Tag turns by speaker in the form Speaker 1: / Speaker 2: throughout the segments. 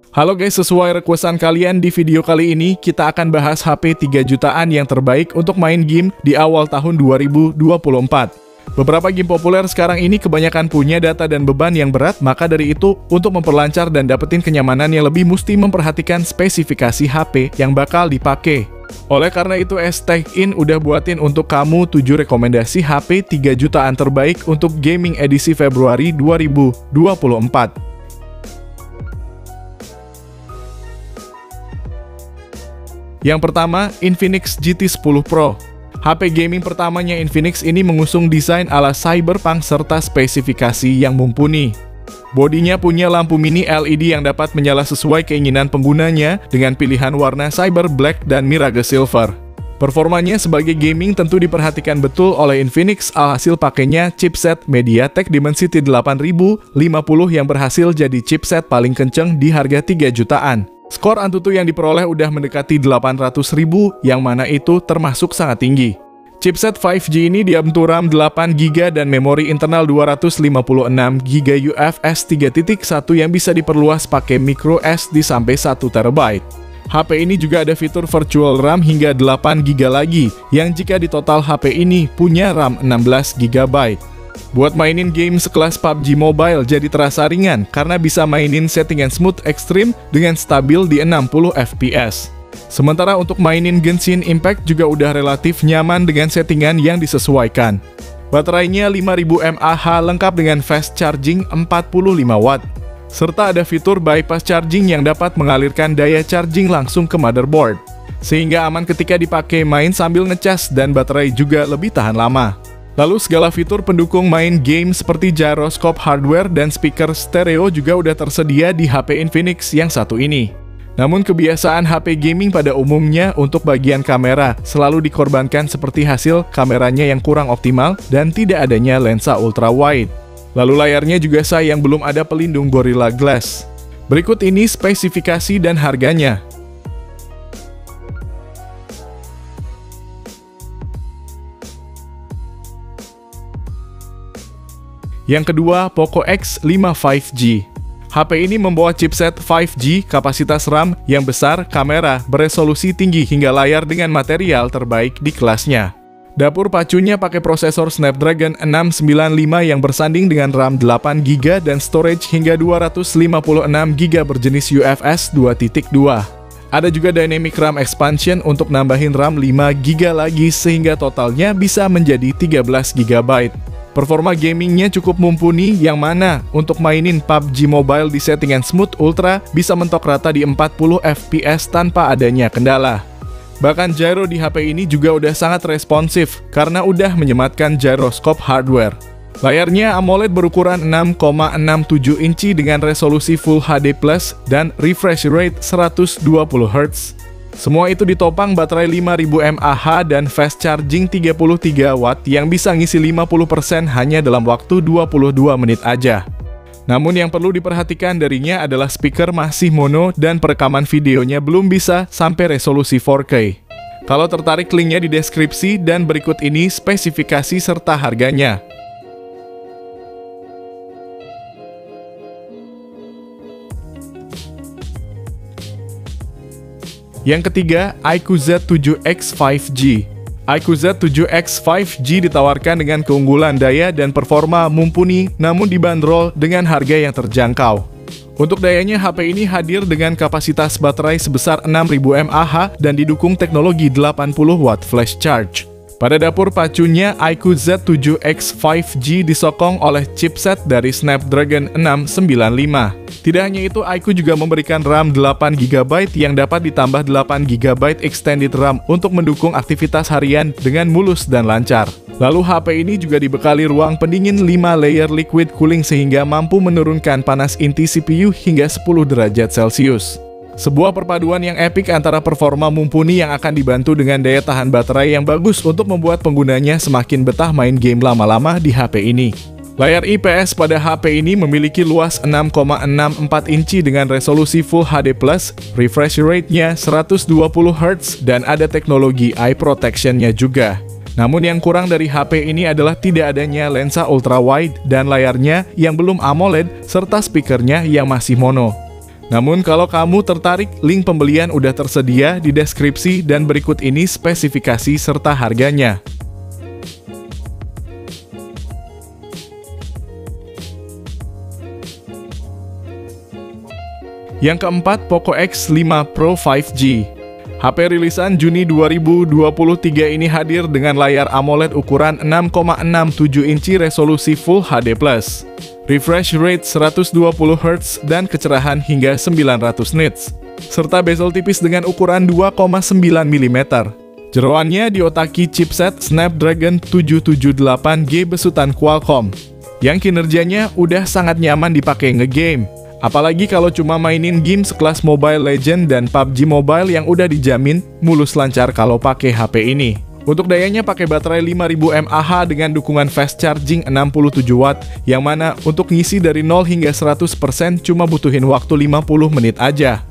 Speaker 1: Halo guys, sesuai requestan kalian di video kali ini, kita akan bahas HP 3 jutaan yang terbaik untuk main game di awal tahun 2024. Beberapa game populer sekarang ini kebanyakan punya data dan beban yang berat, maka dari itu, untuk memperlancar dan dapetin kenyamanan yang lebih mesti memperhatikan spesifikasi HP yang bakal dipakai. Oleh karena itu, STechIn udah buatin untuk kamu 7 rekomendasi HP 3 jutaan terbaik untuk gaming edisi Februari 2024. Yang pertama, Infinix GT10 Pro. HP gaming pertamanya Infinix ini mengusung desain ala cyberpunk serta spesifikasi yang mumpuni. Bodinya punya lampu mini LED yang dapat menyala sesuai keinginan penggunanya dengan pilihan warna cyber black dan mirage silver. Performanya sebagai gaming tentu diperhatikan betul oleh Infinix, alhasil pakainya chipset MediaTek Dimensity 8050 yang berhasil jadi chipset paling kenceng di harga 3 jutaan. Skor Antutu yang diperoleh udah mendekati 800.000, yang mana itu termasuk sangat tinggi. Chipset 5G ini dibantu RAM 8GB dan memori internal 256GB UFS 3.1 yang bisa diperluas pakai micro SD sampai 1TB. HP ini juga ada fitur virtual RAM hingga 8GB lagi, yang jika di total HP ini punya RAM 16GB. Buat mainin game sekelas PUBG Mobile jadi terasa ringan karena bisa mainin settingan smooth ekstrim dengan stabil di 60 fps. Sementara untuk mainin Genshin Impact juga udah relatif nyaman dengan settingan yang disesuaikan. Baterainya 5000 mAh lengkap dengan fast charging 45W. Serta ada fitur bypass charging yang dapat mengalirkan daya charging langsung ke motherboard. Sehingga aman ketika dipakai main sambil ngecas dan baterai juga lebih tahan lama. Lalu segala fitur pendukung main game seperti gyroscope hardware dan speaker stereo juga udah tersedia di HP Infinix yang satu ini. Namun kebiasaan HP gaming pada umumnya untuk bagian kamera selalu dikorbankan seperti hasil kameranya yang kurang optimal dan tidak adanya lensa ultra wide. Lalu layarnya juga sayang belum ada pelindung Gorilla Glass. Berikut ini spesifikasi dan harganya. Yang kedua, Poco X5 5G. HP ini membawa chipset 5G, kapasitas RAM yang besar, kamera beresolusi tinggi hingga layar dengan material terbaik di kelasnya. Dapur pacunya pakai prosesor Snapdragon 695 yang bersanding dengan RAM 8GB dan storage hingga 256GB berjenis UFS 2.2. Ada juga Dynamic RAM Expansion untuk nambahin RAM 5GB lagi sehingga totalnya bisa menjadi 13GB. Performa gamingnya cukup mumpuni yang mana untuk mainin PUBG Mobile di settingan smooth ultra bisa mentok rata di 40 fps tanpa adanya kendala. Bahkan gyro di HP ini juga udah sangat responsif karena udah menyematkan gyroscope hardware. Layarnya AMOLED berukuran 6,67 inci dengan resolusi Full HD+ dan refresh rate 120Hz. Semua itu ditopang baterai 5000 mAh dan fast charging 33W yang bisa ngisi 50% hanya dalam waktu 22 menit aja. Namun yang perlu diperhatikan darinya adalah speaker masih mono dan perekaman videonya belum bisa sampai resolusi 4K. Kalau tertarik, linknya di deskripsi dan berikut ini spesifikasi serta harganya. Yang ketiga, iQOO Z7X 5G. iQOO Z7X 5G ditawarkan dengan keunggulan daya dan performa mumpuni, namun dibanderol dengan harga yang terjangkau. Untuk dayanya, HP ini hadir dengan kapasitas baterai sebesar 6000 mAh dan didukung teknologi 80W flash charge. Pada dapur pacunya, iQOO Z7X 5G disokong oleh chipset dari Snapdragon 695. Tidak hanya itu, iQOO juga memberikan RAM 8GB yang dapat ditambah 8GB extended RAM untuk mendukung aktivitas harian dengan mulus dan lancar. Lalu HP ini juga dibekali ruang pendingin 5 layer liquid cooling sehingga mampu menurunkan panas inti CPU hingga 10 derajat Celcius. Sebuah perpaduan yang epik antara performa mumpuni yang akan dibantu dengan daya tahan baterai yang bagus untuk membuat penggunanya semakin betah main game lama-lama di HP ini. Layar IPS pada HP ini memiliki luas 6,64 inci dengan resolusi Full HD+, refresh rate-nya 120Hz, dan ada teknologi eye protection-nya juga. Namun yang kurang dari HP ini adalah tidak adanya lensa ultra wide dan layarnya yang belum AMOLED serta speakernya yang masih mono. Namun kalau kamu tertarik, link pembelian udah tersedia di deskripsi dan berikut ini spesifikasi serta harganya. Yang keempat, Poco X5 Pro 5G. HP rilisan Juni 2023 ini hadir dengan layar AMOLED ukuran 6,67 inci resolusi Full HD+, refresh rate 120Hz dan kecerahan hingga 900 nits, serta bezel tipis dengan ukuran 2,9 mm. Jeroannya diotaki chipset Snapdragon 778G besutan Qualcomm, yang kinerjanya udah sangat nyaman dipakai ngegame. Apalagi kalau cuma mainin game sekelas Mobile Legends dan PUBG Mobile yang udah dijamin mulus lancar kalau pakai HP ini. Untuk dayanya pakai baterai 5000 mAh dengan dukungan fast charging 67 Watt, yang mana untuk ngisi dari 0 hingga 100% cuma butuhin waktu 50 menit aja.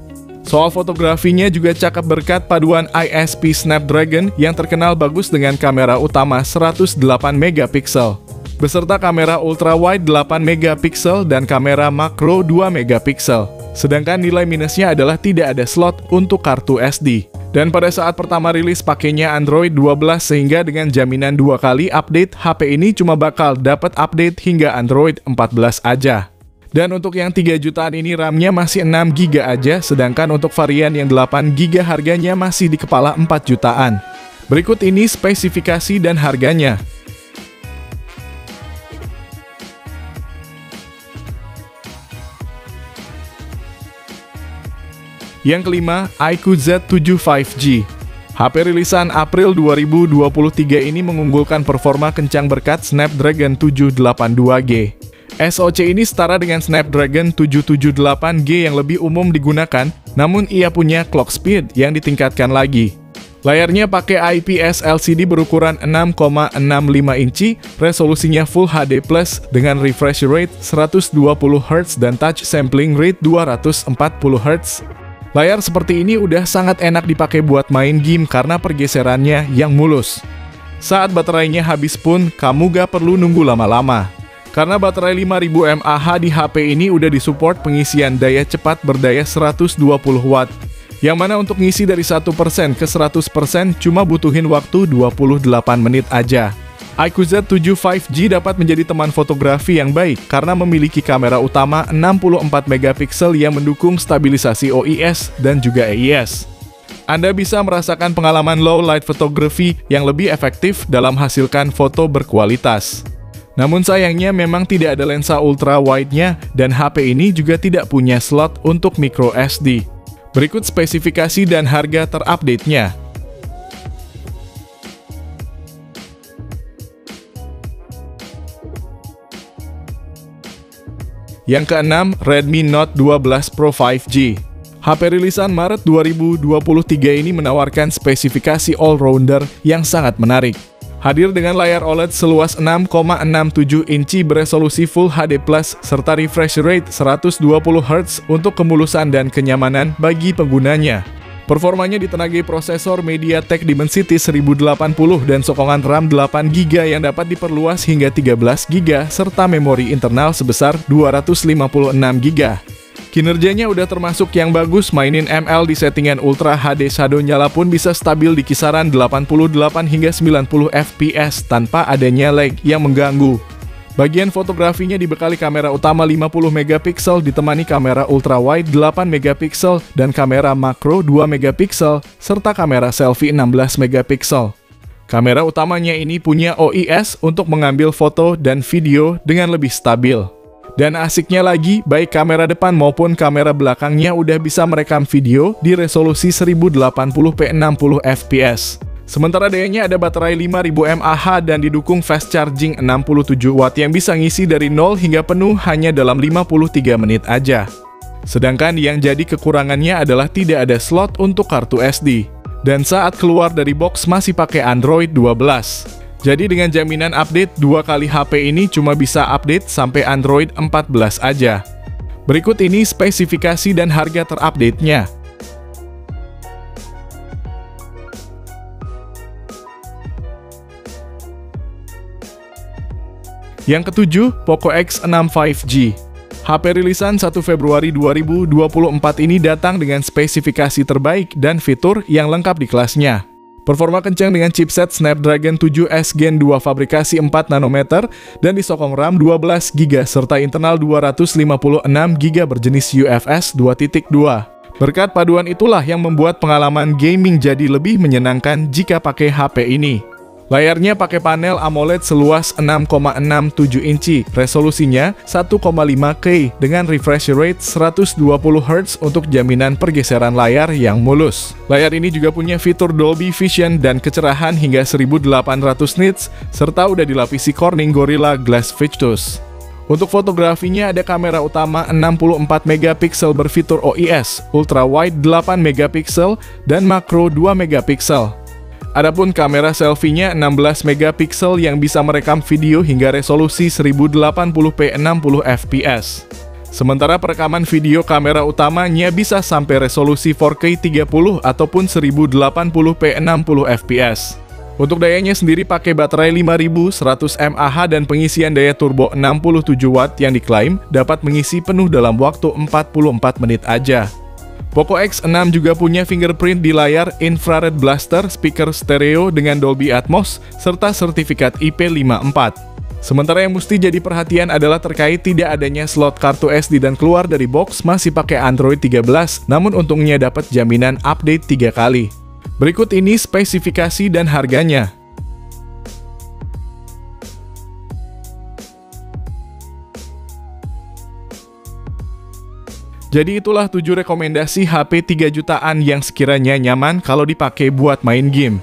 Speaker 1: Soal fotografinya juga cakep berkat paduan ISP Snapdragon yang terkenal bagus dengan kamera utama 108 megapiksel. Beserta kamera ultrawide 8 megapiksel dan kamera makro 2 megapiksel. Sedangkan nilai minusnya adalah tidak ada slot untuk kartu SD. Dan pada saat pertama rilis pakainya Android 12 sehingga dengan jaminan 2 kali update, HP ini cuma bakal dapat update hingga Android 14 aja. Dan untuk yang 3 jutaan ini RAM-nya masih 6 GB aja, sedangkan untuk varian yang 8 GB harganya masih di kepala 4 jutaan. Berikut ini spesifikasi dan harganya. Yang kelima, iQOO Z7 5G. HP rilisan April 2023 ini mengunggulkan performa kencang berkat Snapdragon 782G. SoC ini setara dengan Snapdragon 778G yang lebih umum digunakan, namun ia punya clock speed yang ditingkatkan lagi. Layarnya pakai IPS LCD berukuran 6,65 inci, resolusinya Full HD+, dengan refresh rate 120Hz dan touch sampling rate 240Hz. Layar seperti ini udah sangat enak dipakai buat main game karena pergeserannya yang mulus. Saat baterainya habis pun, kamu gak perlu nunggu lama-lama. Karena baterai 5000 mAh di HP ini udah disupport pengisian daya cepat berdaya 120 Watt. Yang mana untuk ngisi dari 1% ke 100% cuma butuhin waktu 28 menit aja. iQOO Z7 5G dapat menjadi teman fotografi yang baik karena memiliki kamera utama 64 megapiksel yang mendukung stabilisasi OIS dan juga AIS. Anda bisa merasakan pengalaman low light photography yang lebih efektif dalam menghasilkan foto berkualitas. Namun sayangnya memang tidak ada lensa ultra wide-nya dan HP ini juga tidak punya slot untuk micro SD. Berikut spesifikasi dan harga terupdate-nya. Yang keenam, Redmi Note 12 Pro 5G. HP rilisan Maret 2023 ini menawarkan spesifikasi all-rounder yang sangat menarik. Hadir dengan layar OLED seluas 6,67 inci beresolusi Full HD+, serta refresh rate 120Hz untuk kemulusan dan kenyamanan bagi penggunanya. Performanya ditenagai prosesor MediaTek Dimensity 1080 dan sokongan RAM 8GB yang dapat diperluas hingga 13GB serta memori internal sebesar 256GB. Kinerjanya udah termasuk yang bagus, mainin ML di settingan Ultra HD Shadow nyala pun bisa stabil di kisaran 88 hingga 90 fps tanpa adanya lag yang mengganggu. Bagian fotografinya dibekali kamera utama 50 megapiksel ditemani kamera ultrawide 8 megapiksel dan kamera makro 2 megapiksel serta kamera selfie 16 megapiksel. Kamera utamanya ini punya OIS untuk mengambil foto dan video dengan lebih stabil. Dan asiknya lagi, baik kamera depan maupun kamera belakangnya udah bisa merekam video di resolusi 1080p 60 fps. Sementara dayanya ada baterai 5000 mAh dan didukung fast charging 67 Watt yang bisa ngisi dari 0 hingga penuh hanya dalam 53 menit aja. Sedangkan yang jadi kekurangannya adalah tidak ada slot untuk kartu SD. Dan saat keluar dari box masih pakai Android 12. Jadi dengan jaminan update 2 kali HP ini cuma bisa update sampai Android 14 aja. Berikut ini spesifikasi dan harga terupdate-nya. Yang ketujuh, Poco X6 5G. HP rilisan 1 Februari 2024 ini datang dengan spesifikasi terbaik dan fitur yang lengkap di kelasnya. Performa kencang dengan chipset Snapdragon 7S Gen 2 fabrikasi 4 nanometer dan disokong RAM 12GB serta internal 256GB berjenis UFS 2.2. Berkat paduan itulah yang membuat pengalaman gaming jadi lebih menyenangkan jika pakai HP ini. Layarnya pakai panel AMOLED seluas 6,67 inci, resolusinya 1,5K dengan refresh rate 120Hz untuk jaminan pergeseran layar yang mulus. Layar ini juga punya fitur Dolby Vision dan kecerahan hingga 1800 nits, serta udah dilapisi Corning Gorilla Glass Victus. Untuk fotografinya ada kamera utama 64MP berfitur OIS, ultra wide 8MP, dan makro 2MP. Adapun kamera selfie-nya 16MP yang bisa merekam video hingga resolusi 1080p 60fps. Sementara perekaman video kamera utamanya bisa sampai resolusi 4K 30 ataupun 1080p 60fps. Untuk dayanya sendiri pakai baterai 5100 mAh dan pengisian daya turbo 67 watt yang diklaim dapat mengisi penuh dalam waktu 44 menit aja. Poco X6 juga punya fingerprint di layar, infrared blaster, speaker stereo dengan Dolby Atmos, serta sertifikat IP54. Sementara yang mesti jadi perhatian adalah terkait tidak adanya slot kartu SD dan keluar dari box masih pakai Android 13, namun untungnya dapat jaminan update 3 kali. Berikut ini spesifikasi dan harganya. Jadi itulah 7 rekomendasi HP 3 jutaan yang sekiranya nyaman kalau dipakai buat main game.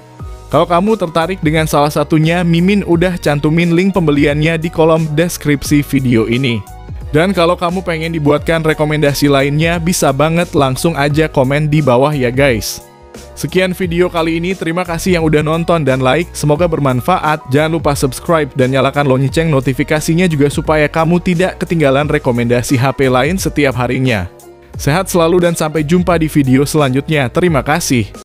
Speaker 1: Kalau kamu tertarik dengan salah satunya, Mimin udah cantumin link pembeliannya di kolom deskripsi video ini. Dan kalau kamu pengen dibuatkan rekomendasi lainnya, bisa banget langsung aja komen di bawah ya guys. Sekian video kali ini, terima kasih yang udah nonton dan like, semoga bermanfaat. Jangan lupa subscribe dan nyalakan lonceng notifikasinya juga supaya kamu tidak ketinggalan rekomendasi HP lain setiap harinya. Sehat selalu dan sampai jumpa di video selanjutnya. Terima kasih.